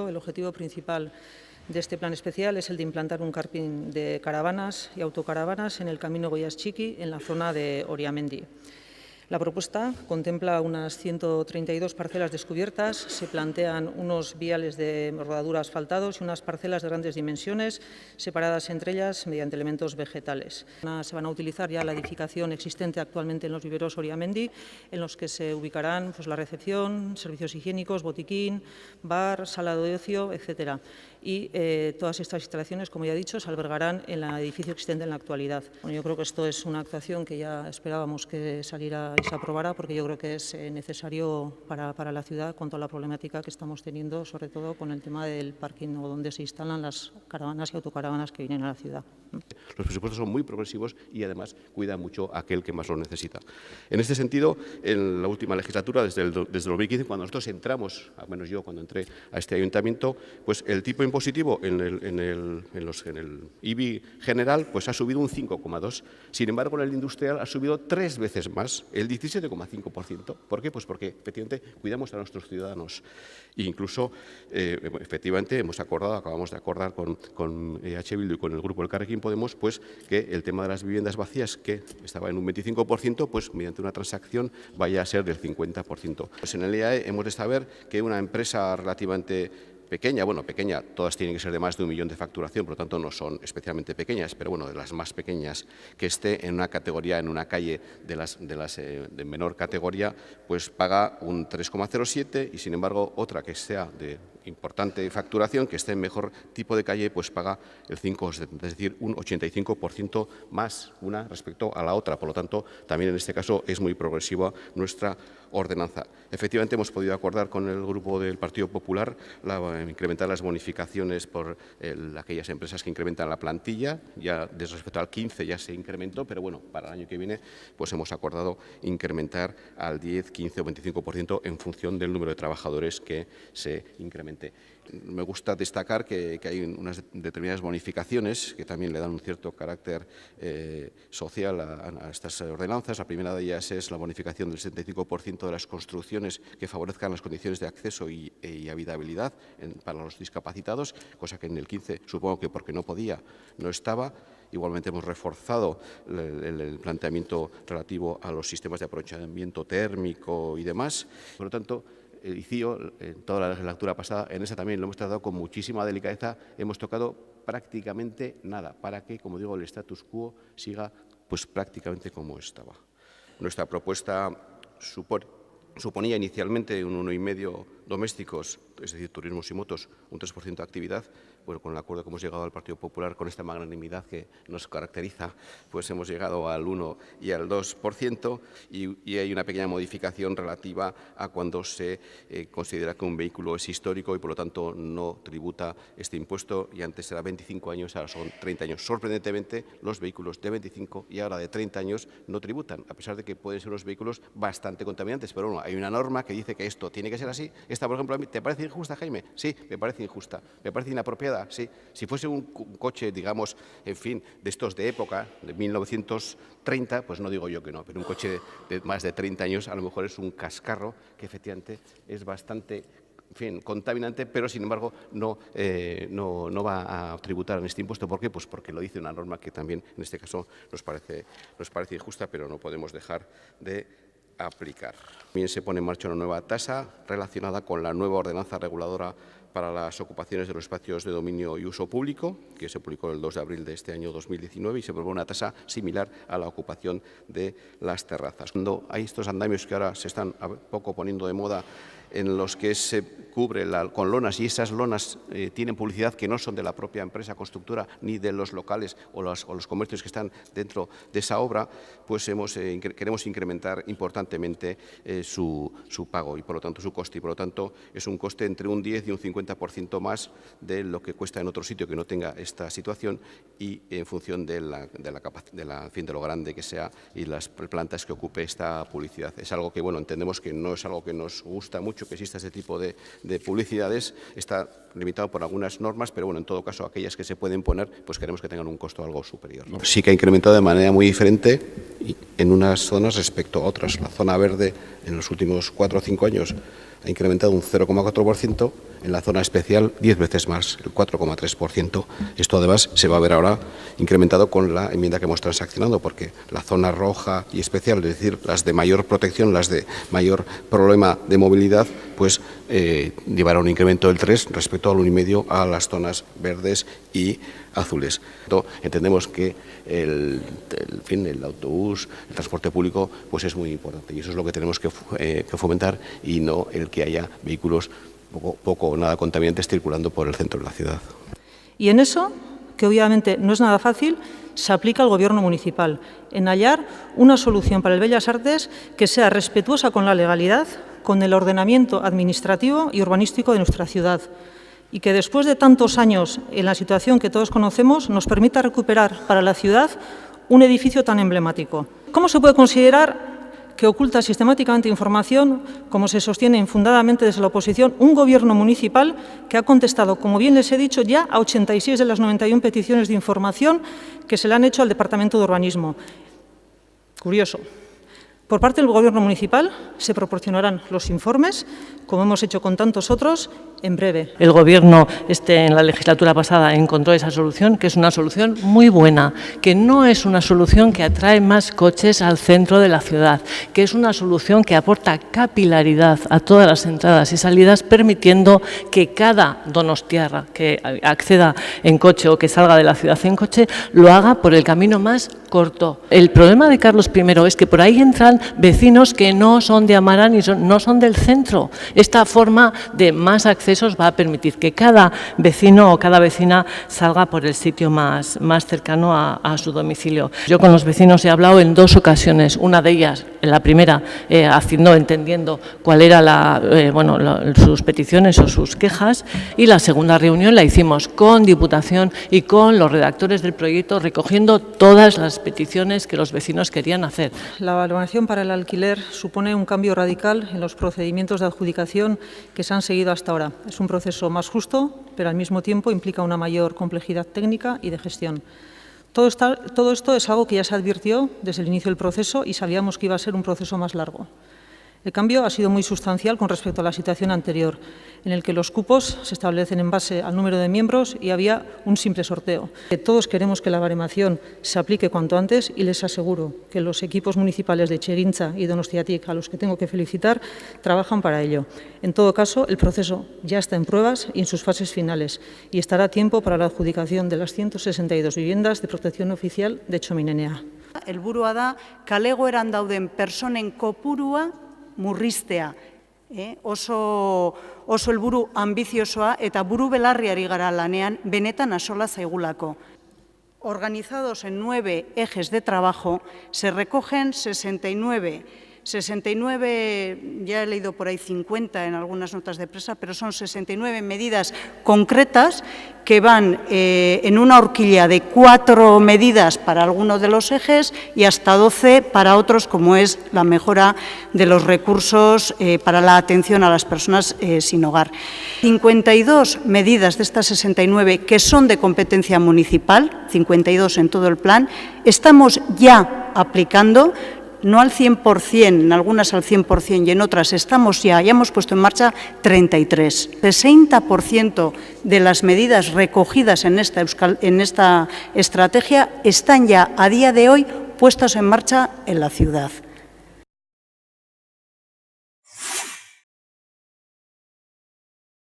El objetivo principal de este plan especial es el de implantar un carping de caravanas y autocaravanas en el camino Goiás-Txiki, en la zona de Oriamendi. La propuesta contempla unas 132 parcelas descubiertas, se plantean unos viales de rodadura asfaltados y unas parcelas de grandes dimensiones, separadas entre ellas mediante elementos vegetales. Se van a utilizar ya la edificación existente actualmente en los viveros Oriamendi, en los que se ubicarán la recepción, servicios higiénicos, botiquín, bar, sala de ocio, etcétera. Y todas estas instalaciones, como ya he dicho, se albergarán en el edificio existente en la actualidad. Bueno, yo creo que esto es una actuación que ya esperábamos que saliera y se aprobara, porque yo creo que es necesario para la ciudad con toda la problemática que estamos teniendo, sobre todo con el tema del parking o donde se instalan las caravanas y autocaravanas que vienen a la ciudad. Los presupuestos son muy progresivos y además cuidan mucho a aquel que más lo necesita. En este sentido, en la última legislatura, desde el 2015, cuando nosotros entramos, al menos yo cuando entré a este ayuntamiento, pues el tipo impositivo en el IBI general pues ha subido un 5,2%. Sin embargo, en el industrial ha subido 3 veces más, el 17,5%. ¿Por qué? Pues porque efectivamente cuidamos a nuestros ciudadanos. E incluso, efectivamente, acabamos de acordar con EH Bildu y con el Grupo Elkarrekin Podemos, pues que el tema de las viviendas vacías, que estaba en un 25%, pues mediante una transacción vaya a ser del 50%. Pues en el IAE hemos de saber que una empresa relativamente pequeña, todas tienen que ser de más de 1 millón de facturación, por lo tanto no son especialmente pequeñas, pero bueno, de las más pequeñas, que esté en una categoría, en una calle de menor categoría, pues paga un 3,07 y sin embargo otra que sea de importante facturación, que esté en mejor tipo de calle, pues paga el 5,70, es decir, un 85% más una respecto a la otra. Por lo tanto, también en este caso es muy progresiva nuestra ordenanza. Efectivamente, hemos podido acordar con el Grupo del Partido Popular incrementar las bonificaciones por aquellas empresas que incrementan la plantilla. Ya desde respecto al 15 ya se incrementó, pero bueno, para el año que viene pues hemos acordado incrementar al 10, 15 o 25% en función del número de trabajadores que se incremente. Me gusta destacar que hay unas determinadas bonificaciones que también le dan un cierto carácter social a estas ordenanzas. La primera de ellas es la bonificación del 75% de las construcciones que favorezcan las condiciones de acceso y habitabilidad para los discapacitados, cosa que en el 15 supongo que porque no podía no estaba. Igualmente hemos reforzado el planteamiento relativo a los sistemas de aprovechamiento térmico y demás. Por lo tanto, el CIO, en toda la legislatura pasada, en esa también lo hemos tratado con muchísima delicadeza, hemos tocado prácticamente nada para que, como digo, el status quo siga pues prácticamente como estaba. Nuestra propuesta suponía inicialmente un 1,5% domésticos, es decir, turismos y motos, un 3% de actividad. Bueno, con el acuerdo que hemos llegado al Partido Popular, con esta magnanimidad que nos caracteriza, pues hemos llegado al 1 y al 2% y hay una pequeña modificación relativa a cuando se considera que un vehículo es histórico y por lo tanto no tributa este impuesto, y antes era 25 años, ahora son 30 años. Sorprendentemente, los vehículos de 25 y ahora de 30 años no tributan, a pesar de que pueden ser unos vehículos bastante contaminantes. Pero bueno, hay una norma que dice que esto tiene que ser así. Esta, por ejemplo, ¿te parece injusta, Jaime? Sí, me parece injusta. ¿Me parece inapropiada? Sí. Si fuese un coche, digamos, en fin, de estos de época, de 1930, pues no digo yo que no, pero un coche de más de 30 años a lo mejor es un cascarro que efectivamente es bastante, en fin, contaminante, pero sin embargo no va a tributar en este impuesto. ¿Por qué? Pues porque lo dice una norma que también en este caso nos parece injusta, pero no podemos dejar de aplicar. También se pone en marcha una nueva tasa relacionada con la nueva ordenanza reguladora para las ocupaciones de los espacios de dominio y uso público, que se publicó el 2 de abril de este año 2019, y se propone una tasa similar a la ocupación de las terrazas. Cuando hay estos andamios que ahora se están a poco poniendo de moda, en los que se cubre con lonas, y esas lonas tienen publicidad que no son de la propia empresa constructora ni de los locales o los comercios que están dentro de esa obra, pues queremos incrementar importantemente su pago y por lo tanto su coste, y por lo tanto es un coste entre un 10 y un 50% más de lo que cuesta en otro sitio que no tenga esta situación, y en función de lo grande que sea y las plantas que ocupe esta publicidad. Es algo que, bueno, entendemos que no es algo que nos gusta mucho, que exista este tipo de publicidades. Está limitado por algunas normas, pero bueno, en todo caso, aquellas que se pueden poner, pues queremos que tengan un costo algo superior, ¿no? Sí que ha incrementado de manera muy diferente en unas zonas respecto a otras. La zona verde en los últimos 4 o 5 años ha incrementado un 0,4%, en la zona especial 10 veces más, el 4,3%. Esto además se va a ver ahora incrementado con la enmienda que hemos transaccionado, porque la zona roja y especial, es decir, las de mayor protección, las de mayor problema de movilidad, pues llevará un incremento del 3 respecto al 1,5 a las zonas verdes y azules. Entendemos que el autobús, el transporte público, pues es muy importante y eso es lo que tenemos que fomentar y no el que haya vehículos poco o nada contaminantes circulando por el centro de la ciudad. Y en eso, que obviamente no es nada fácil, se aplica al Gobierno municipal, en hallar una solución para el Bellas Artes que sea respetuosa con la legalidad, con el ordenamiento administrativo y urbanístico de nuestra ciudad, y que después de tantos años en la situación que todos conocemos nos permita recuperar para la ciudad un edificio tan emblemático. ¿Cómo se puede considerar que oculta sistemáticamente información, como se sostiene infundadamente desde la oposición, un Gobierno municipal que ha contestado, como bien les he dicho, ya a 86 de las 91 peticiones de información que se le han hecho al Departamento de Urbanismo? Curioso. Por parte del Gobierno municipal se proporcionarán los informes, como hemos hecho con tantos otros, en breve. El Gobierno en la legislatura pasada encontró esa solución, que es una solución muy buena, que no es una solución que atrae más coches al centro de la ciudad, que es una solución que aporta capilaridad a todas las entradas y salidas, permitiendo que cada donostiarra que acceda en coche o que salga de la ciudad en coche lo haga por el camino más corto. El problema de Carlos I es que por ahí entran vecinos que no son de Amarán y no son del centro. Esta forma de más accesos va a permitir que cada vecino o cada vecina salga por el sitio más cercano a su domicilio. Yo con los vecinos he hablado en 2 ocasiones, una de ellas, la primera, entendiendo cuál era sus peticiones o sus quejas, y la segunda reunión la hicimos con Diputación y con los redactores del proyecto, recogiendo todas las peticiones que los vecinos querían hacer. La valoración para el alquiler supone un cambio radical en los procedimientos de adjudicación que se han seguido hasta ahora. Es un proceso más justo, pero al mismo tiempo implica una mayor complejidad técnica y de gestión. Todo esto es algo que ya se advirtió desde el inicio del proceso y sabíamos que iba a ser un proceso más largo. El cambio ha sido muy sustancial con respecto a la situación anterior, en el que los cupos se establecen en base al número de miembros y había un simple sorteo. Todos queremos que la baremación se aplique cuanto antes y les aseguro que los equipos municipales de Txerintza y Donostiatik, a los que tengo que felicitar, trabajan para ello. En todo caso, el proceso ya está en pruebas y en sus fases finales y estará a tiempo para la adjudicación de las 162 viviendas de protección oficial de Txominenea. Helburua da, kale egoeran dauden pertsonen kopurua murriztea, oso helburu ambiziosoa eta buru belarriari gara lanean benetan axola zaigulako. Organizados en 9 ejes de trabajo, se recogen 69, ya he leído por ahí 50 en algunas notas de prensa, pero son 69 medidas concretas que van en una horquilla de 4 medidas para alguno de los ejes y hasta 12 para otros, como es la mejora de los recursos para la atención a las personas sin hogar. 52 medidas de estas 69 que son de competencia municipal, 52 en todo el plan, estamos ya aplicando. No al 100%, en algunas al 100% y en otras estamos ya hemos puesto en marcha 33. 60% de las medidas recogidas en esta estrategia están ya a día de hoy puestas en marcha en la ciudad.